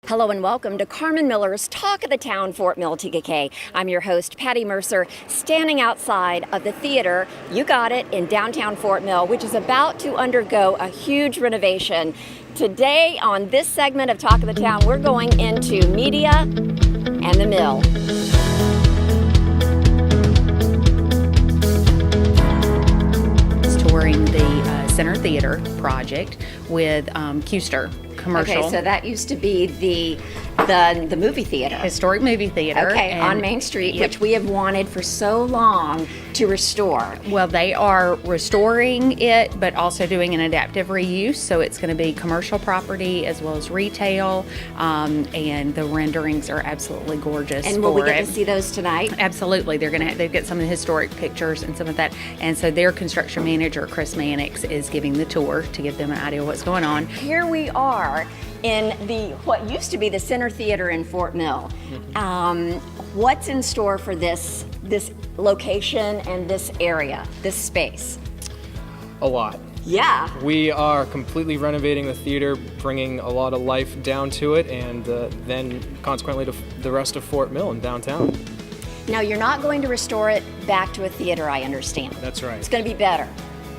Hello and welcome to Carmen Miller's Talk of the Town, Fort Mill, TKK. I'm your host, Patty Mercer, standing outside of the theater, you got it, in downtown Fort Mill, which is about to undergo a huge renovation. Today, on this segment of Talk of the Town, we're going into media and the mill. Touring the Center Theater project with Kuester Commercial. Okay, so that used to be the movie theater. Historic movie theater. Okay, on Main Street, which we have wanted for so long to restore. Well, they are restoring it, but also doing an adaptive reuse. So it's going to be commercial property as well as retail, and the renderings are absolutely gorgeous. And will we get to see those tonight? Absolutely. They've got some of the historic pictures and some of that. And so their construction manager, Chris Mannix, is giving the tour to give them an idea of what's going on. Here we are in what used to be the Center Theater in Fort Mill. What's in store for this location and this area, this space? A lot. Yeah. We are completely renovating the theater, bringing a lot of life down to it, and then consequently to the rest of Fort Mill and downtown. Now, you're not going to restore it back to a theater, I understand. That's right. It's going to be better.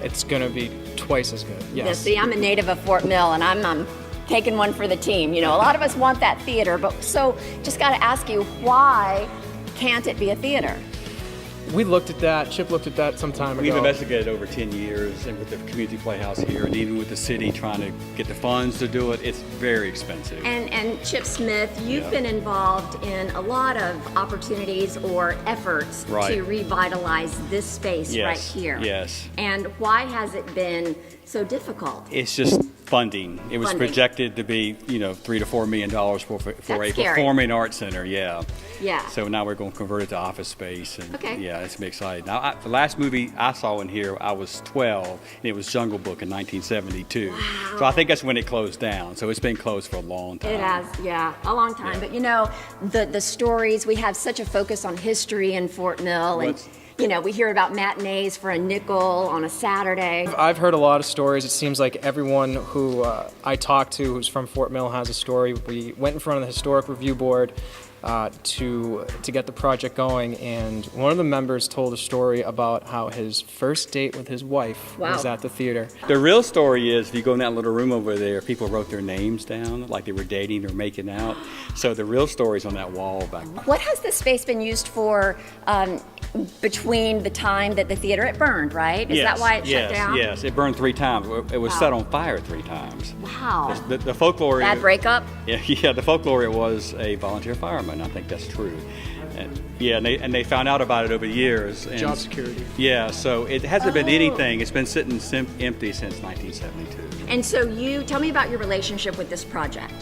It's going to be twice as good, yes. Yeah, see, I'm a native of Fort Mill, and I'm taking one for the team. You know, a lot of us want that theater, but so just got to ask you, why can't it be a theater? We looked at that, Chip looked at that some time ago. We've investigated over 10 years, and with the community playhouse here, and even with the city trying to get the funds to do it, it's very expensive. And Chip Smith, you've been involved in a lot of opportunities or efforts to revitalize this space right here. Yes. And why has it been so difficult? It's just funding. It was projected to be, $3 to $4 million for a performing arts center. Yeah. So now we're going to convert it to office space, and it's gonna be exciting. Now, the last movie I saw in here, I was 12, and it was Jungle Book in 1972. Wow. So I think that's when it closed down. So it's been closed for a long time. It has, a long time. Yeah. But the stories, we have such a focus on history in Fort Mill, and we hear about matinees for a nickel on a Saturday. I've heard a lot of stories. It seems like everyone who I talked to who's from Fort Mill has a story. We went in front of the Historic Review Board to get the project going, and one of the members told a story about how his first date with his wife was at the theater. The real story is, if you go in that little room over there, people wrote their names down like they were dating or making out. So the real story's on that wall back there. What has this space been used for between the time that the theater, it burned, right? Is that why it shut down? Yes, it burned 3 times. It was set on fire 3 times. Wow. The folklore... Bad breakup? Yeah, the folklore was a volunteer fireman. I think that's true. And they found out about it over the years. And job security. Yeah, so it hasn't been anything. It's been sitting empty since 1972. And so tell me about your relationship with this project.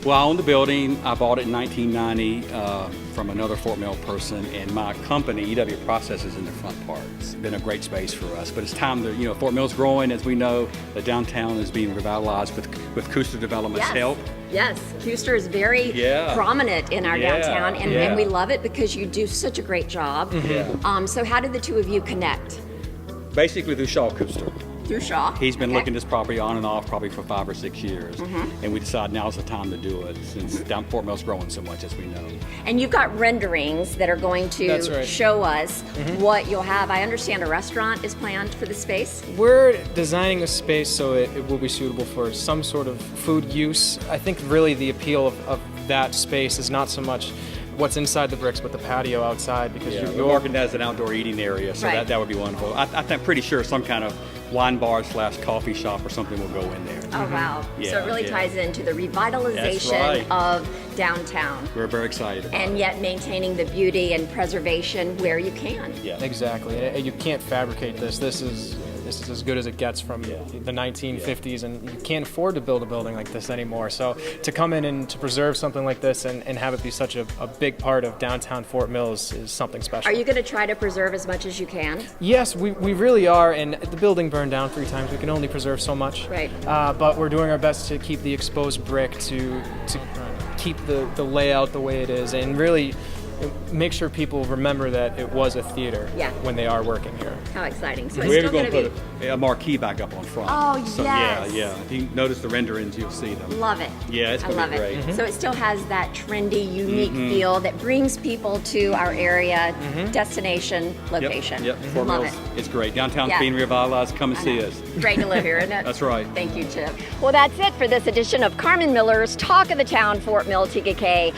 Well, I own the building. I bought it in 1990 from another Fort Mill person, and my company, EW Processes, in the front part. It's been a great space for us, but it's time to, Fort Mill's growing, as we know. The downtown is being revitalized with Kuester Development's help. Yes, Kuester is very prominent in our downtown, and we love it because you do such a great job. So how did the two of you connect? Basically through Shaw Kuester. Through Shaw? He's been looking at this property on and off probably for 5 or 6 years. And we decided now's the time to do it, since Fort Mill's growing so much, as we know. And you've got renderings that are going to show us what you'll have. I understand a restaurant is planned for the space? We're designing a space so it will be suitable for some sort of food use. I think really the appeal of that space is not so much what's inside the bricks, but the patio outside, because you're marketing as an outdoor eating area, so that would be wonderful. I'm pretty sure some kind of wine bar / coffee shop or something will go in there. Oh, wow. So it really ties into the revitalization of downtown. We're very excited about and yet maintaining the beauty and preservation where you can. Yeah, exactly. You can't fabricate this. This is as good as it gets from the 1950s, and you can't afford to build a building like this anymore. So to come in and to preserve something like this and have it be such a big part of downtown Fort Mill is something special. Are you going to try to preserve as much as you can? Yes, we really are, and the building burned down 3 times. We can only preserve so much. Right. But we're doing our best to keep the exposed brick, to keep the layout the way it is, and really make sure people remember that it was a theater when they are working here. How exciting. So we're going to put a marquee back up on front. Oh, so, yes. Yeah. If you notice the renderings, you'll see them. Love it. Yeah, it's going to be great. So it still has that trendy, unique feel that brings people to our area, destination, location. Yep. Fort Mills, it's great. Downtown's being revitalized. Come and see us. Great to live here, isn't it? That's right. Thank you, Chip. Well, that's it for this edition of Carmen Miller's Talk of the Town, Fort Mill, TKK.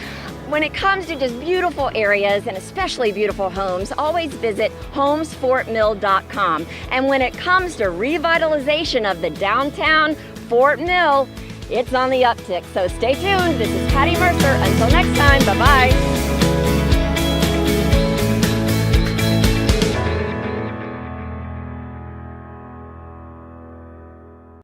When it comes to just beautiful areas and especially beautiful homes, always visit homesfortmill.com. And when it comes to revitalization of the downtown Fort Mill, it's on the uptick. So stay tuned. This is Patty Mercer. Until next time, bye-bye.